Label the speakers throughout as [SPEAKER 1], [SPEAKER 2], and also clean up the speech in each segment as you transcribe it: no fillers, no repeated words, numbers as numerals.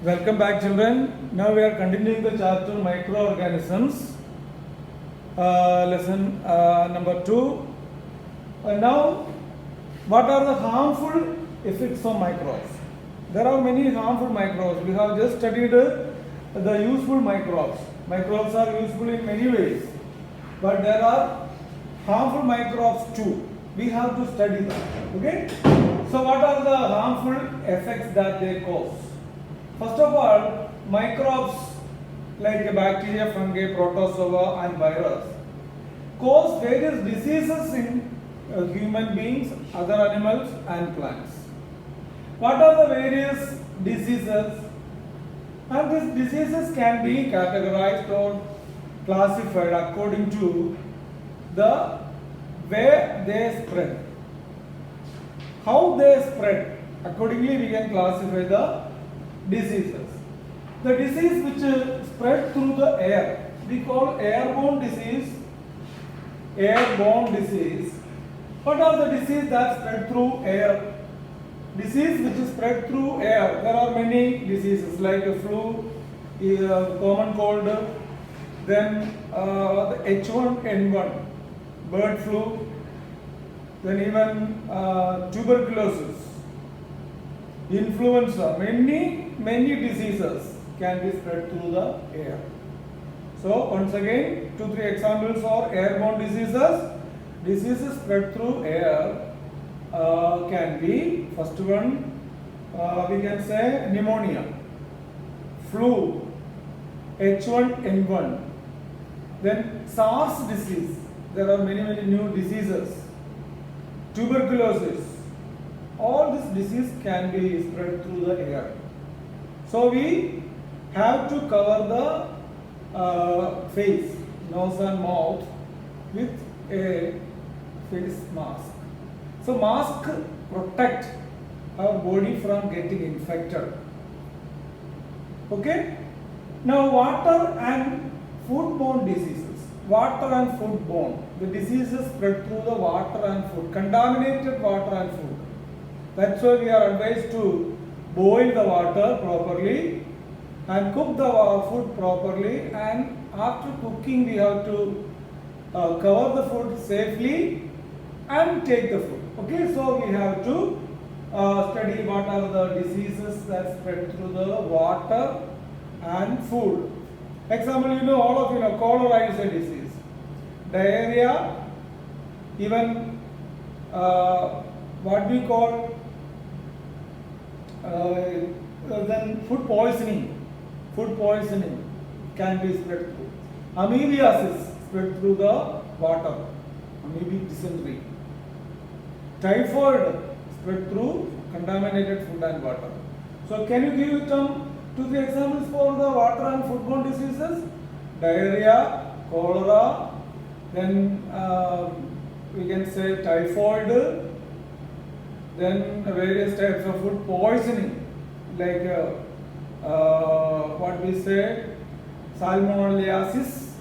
[SPEAKER 1] Welcome back, children. Now we are continuing the chapter microorganisms, lesson number 2. Now, what are the harmful effects of microbes? There are many harmful microbes. We have just studied the useful microbes. Microbes are useful in many ways, but there are harmful microbes too. We have to study them. Okay? So, what are the harmful effects that they cause? First of all, microbes like bacteria, fungi, protozoa and virus cause various diseases in human beings, other animals and plants. What are the various diseases? And these diseases can be categorized or classified according to the way they spread. How they spread? Accordingly, we can classify the diseases. The disease which spread through the air, we call airborne disease. Airborne disease. What are the diseases that spread through air? Disease which is spread through air. There are many diseases like flu, common cold, then the H1N1, bird flu, then even tuberculosis, influenza, many diseases can be spread through the air. So once again, 2-3 examples are airborne diseases. Diseases spread through air can be, first one we can say pneumonia, flu, H1N1, then SARS disease. There are many new diseases, tuberculosis. All this disease can be spread through the air. So we have to cover the face, nose and mouth with a face mask. So mask protect our body from getting infected. Okay? Now water and foodborne diseases. Water and foodborne. The diseases spread through the water and food. Contaminated water and food. That's why we are advised to boil the water properly and cook the food properly, and after cooking we have to cover the food safely and take the food. Okay, so we have to study what are the diseases that spread through the water and food. Example, all of you know cholera is a disease. Diarrhea, even what we call then food poisoning can be spread through. Amoebiasis spread through the water, amoebic dysentery. Typhoid spread through contaminated food and water. So can you give some 2-3 examples for the water and foodborne diseases? Diarrhea, cholera, then we can say typhoid, then various types of food poisoning like what we say salmonellosis,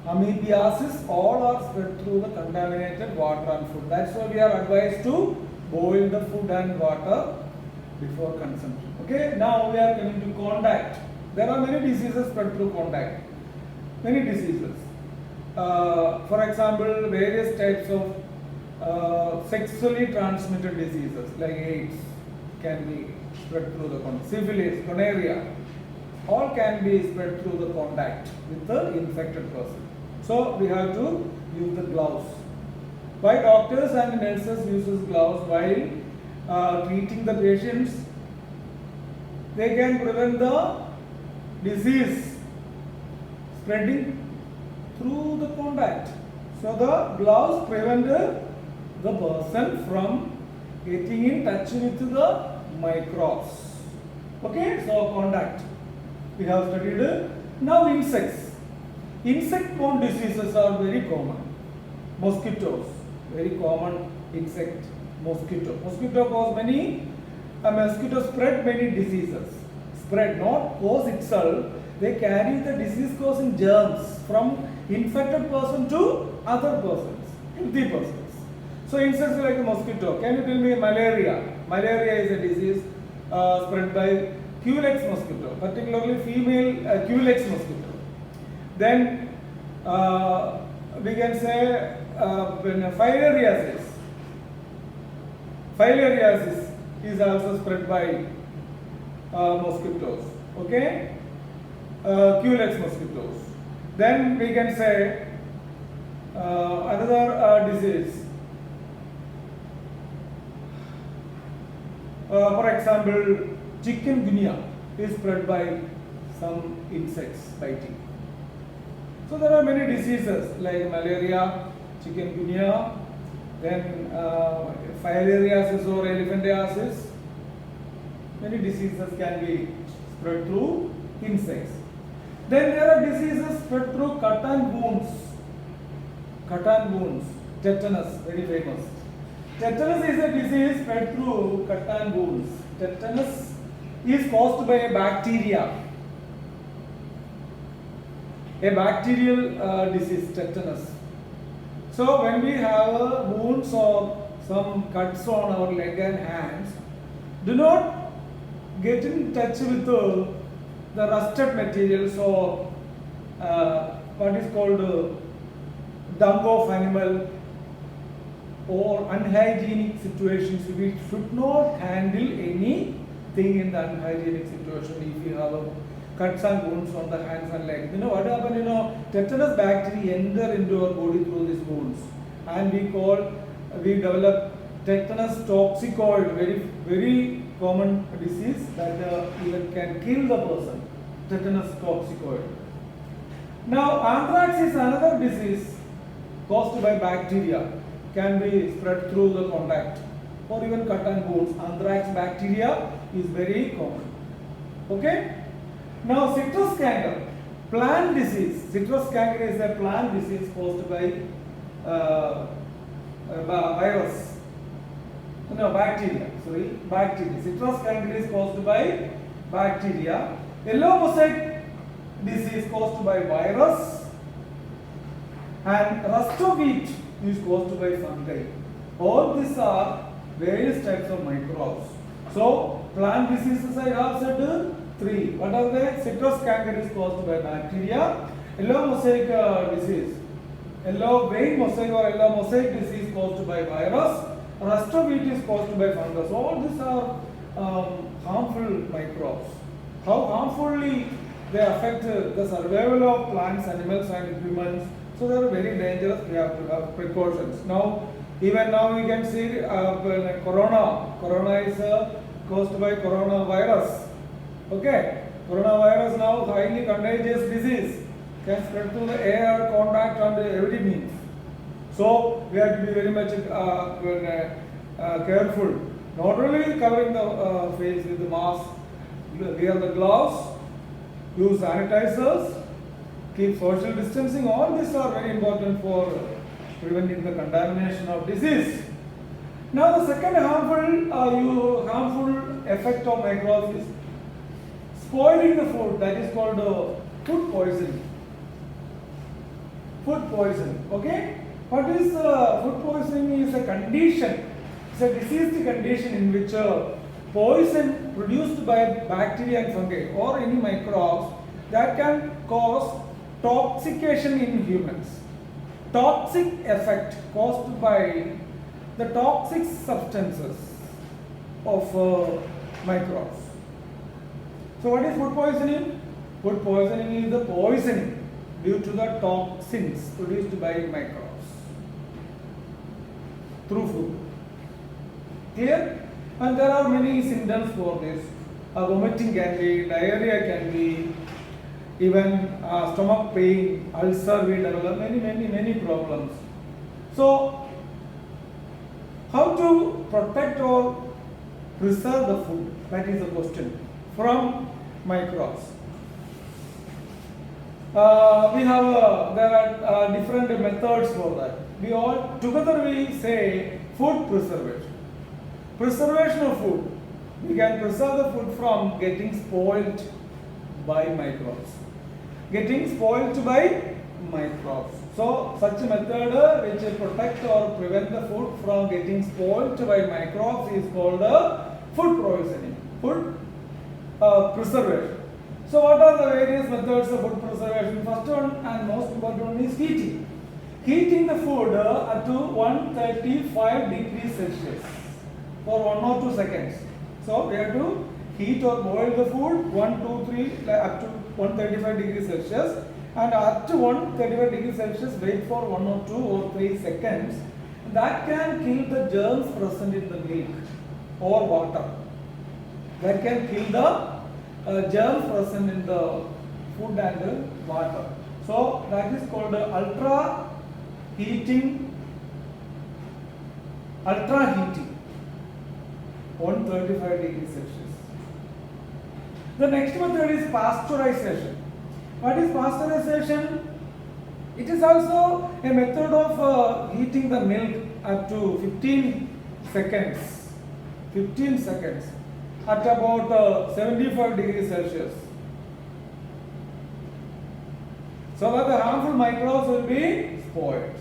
[SPEAKER 1] amoebiasis, all are spread through the contaminated water and food. That's why we are advised to boil the food and water before consumption. Okay, now we are coming to contact. There are many diseases spread through contact. Many diseases. For example, various types of sexually transmitted diseases like AIDS can be spread through the contact. Syphilis, gonorrhea, all can be spread through the contact with the infected person. So we have to use the gloves. Why doctors and nurses uses gloves while treating the patients? They can prevent the disease spreading through the contact. So the gloves prevent the person from getting in touch with the microbes. Okay, so contact we have studied. Now insects. Insect-borne diseases are very common. Mosquitoes, very common insect. Mosquito cause many. Mosquito spread many diseases. Spread, not cause itself. They carry the disease-causing germs from infected person to other persons, healthy persons. So insects like a mosquito. Can you tell me malaria? Malaria is a disease spread by Culex mosquito, particularly female Culex mosquito. Then we can say filariasis. Filariasis is also spread by mosquitoes. Okay, Culex mosquitoes. Then we can say another disease. For example, chikungunya is spread by some insects biting. So there are many diseases like malaria, chikungunya, then filariasis or elephantiasis. Many diseases can be spread through insects. Then there are diseases spread through cut and wounds. Cut and wounds, tetanus, very famous. Tetanus is a disease spread through cut and wounds. Tetanus is caused by a bacteria. A bacterial disease, tetanus. So when we have wounds or some cuts on our leg and hands, do not get in touch with the rusted materials or what is called dung of animal or unhygienic situations. We should not handle anything in the unhygienic situation if you have cuts and wounds on the hands and legs. You know what happens? Tetanus bacteria enter into our body through these wounds, and we develop tetanus toxicoid, very common disease that even can kill the person. Tetanus toxicoid. Now, anthrax is another disease caused by bacteria, can be spread through the contact or even cut and wounds. Anthrax bacteria is very common. Okay. Now, citrus canker, plant disease. Citrus canker is a plant disease caused by virus. No, bacteria. Sorry, bacteria. Citrus canker is caused by bacteria. Yellow mosaic disease caused by virus, and rust of wheat is caused by fungi. All these are various types of microbes. So, plant diseases I have said 3. What are they? Citrus canker is caused by bacteria. Yellow mosaic disease, yellow vein mosaic or yellow mosaic disease caused by virus. Rust of wheat is caused by fungus. All these are harmful microbes. How harmfully they affect the survival of plants, animals and humans. So they are very dangerous. We have to have precautions. Now, even now we can see corona. Corona is caused by coronavirus. Okay, coronavirus now highly contagious disease, can spread through the air, contact and every means. So we have to be very much careful. Not only covering the face with the mask, wear the gloves, use sanitizers, keep social distancing. All these are very important for preventing the contamination of disease. Now the second harmful effect of microbes is spoiling the food. That is called food poisoning. Food poison. Okay. What is food poisoning? Is a condition. It's a diseased condition in which poison produced by bacteria and fungi or any microbes that can cause toxication in humans. Toxic effect caused by the toxic substances of microbes. So what is food poisoning? Food poisoning is the poisoning due to the toxins produced by microbes through food. Clear? And there are many symptoms for this. Vomiting can be, diarrhea can be, even stomach pain, ulcer will develop, many problems. So, how to protect or preserve the food? That is the question. From microbes. There are different methods for that. We say food preservation. Preservation of food. We can preserve the food from getting spoiled by microbes. Getting spoiled by microbes. So, such a method which protect or prevent the food from getting spoiled by microbes is called food poisoning. Food preservation. So what are the various methods of food preservation? First one and most important one is heating. Heating the food up to 135 degrees Celsius for 1 or 2 seconds. So we have to heat or boil the food 1, 2, 3 up to 135 degrees Celsius, and at 135 degrees Celsius wait for 1 or 2 or 3 seconds. That can kill the germs present in the milk or water. That can kill the germs present in the food and the water. So that is called ultra heating. 135 degrees Celsius. The next method is pasteurization. What is pasteurization? It is also a method of heating the milk up to 15 seconds. 15 seconds at about 75 degrees Celsius. So that the harmful microbes will be spoiled.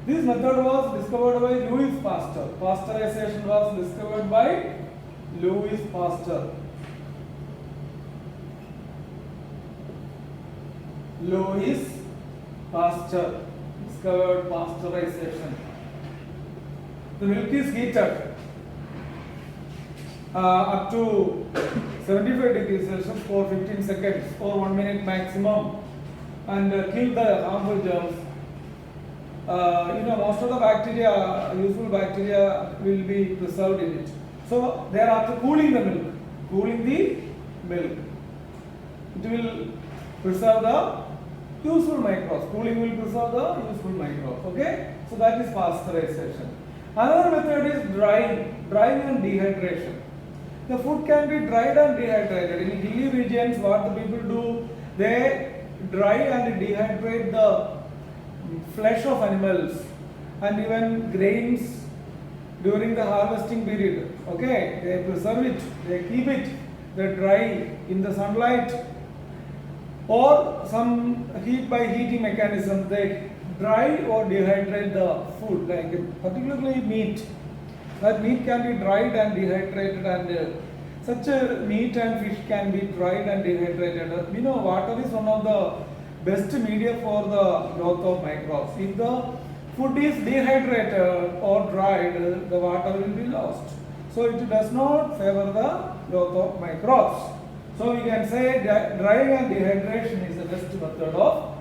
[SPEAKER 1] This method was discovered by Louis Pasteur. Pasteurization was discovered by Louis Pasteur. Louis Pasteur discovered pasteurization. The milk is heated up to 75 degrees Celsius for 15 seconds or 1 minute maximum, and kill the harmful germs. Most of the bacteria, useful bacteria, will be preserved in it. So thereafter cooling the milk, it will preserve the useful microbes. Cooling will preserve the useful microbes. Okay, so that is pasteurization. Another method is drying and dehydration. The food can be dried and dehydrated. In hilly regions, what the people do, they dry and dehydrate the flesh of animals and even grains during the harvesting period. Okay, they preserve it, they keep it, they dry in the sunlight, or some heating mechanism, they dry or dehydrate the food, like particularly meat. That meat can be dried and dehydrated, and such a meat and fish can be dried and dehydrated. Water is one of the best media for the growth of microbes. If the food is dehydrated or dried, the water will be lost. So it does not favor the growth of microbes. So we can say that drying and dehydration is the best method of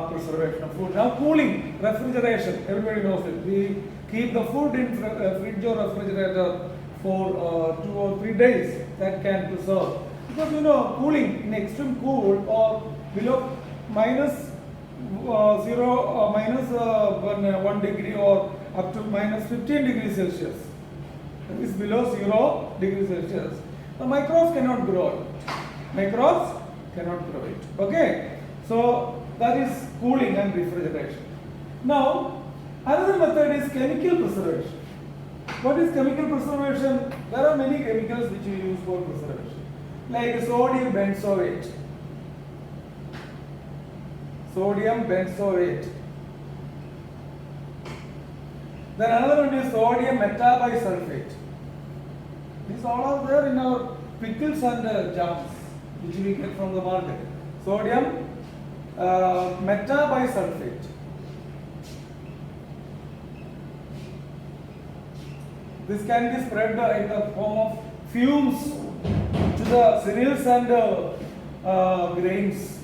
[SPEAKER 1] preservation of food. Now cooling, refrigeration, everybody knows it. We keep the food in fridge or refrigerator for 2 or 3 days. That can preserve. Because cooling in extreme cool or below minus 1 degree or up to minus 15 degrees Celsius. That is below 0 degrees Celsius. The microbes cannot grow it. Okay. So that is cooling and refrigeration. Now another method is chemical preservation. What is chemical preservation? There are many chemicals which we use for preservation, like sodium benzoate. Then another one is sodium metabisulfate. These all are there in our pickles and jams which we get from the market. Sodium metabisulfate. This can be spread in the form of fumes to the cereals and grains,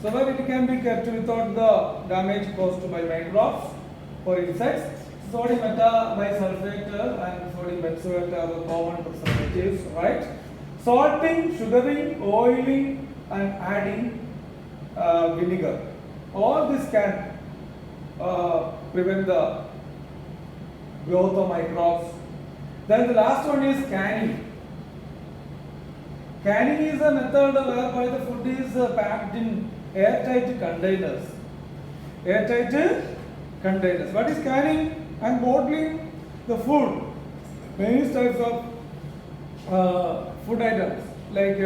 [SPEAKER 1] so that it can be kept without the damage caused by microbes or insects. Sodium metabisulfate and sodium benzoate are the common preservatives, right? Salting, sugaring, oiling, and adding vinegar. All this can prevent the growth of microbes. Then the last one is canning. Canning is a method whereby the food is packed in airtight containers. What is canning? And bottling the food. Many types of food items like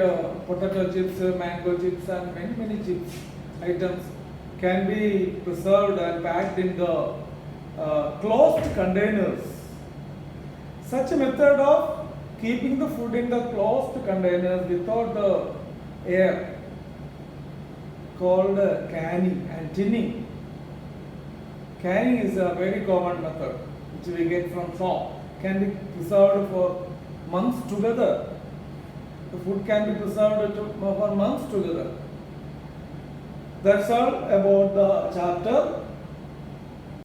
[SPEAKER 1] potato chips, mango chips, and many chips items can be preserved and packed in the closed containers. Such a method of keeping the food in the closed containers without the air, called canning and tinning. Canning is a very common method which we get from shop. Can be preserved for months together. The food can be preserved for months together. That's all about the chapter.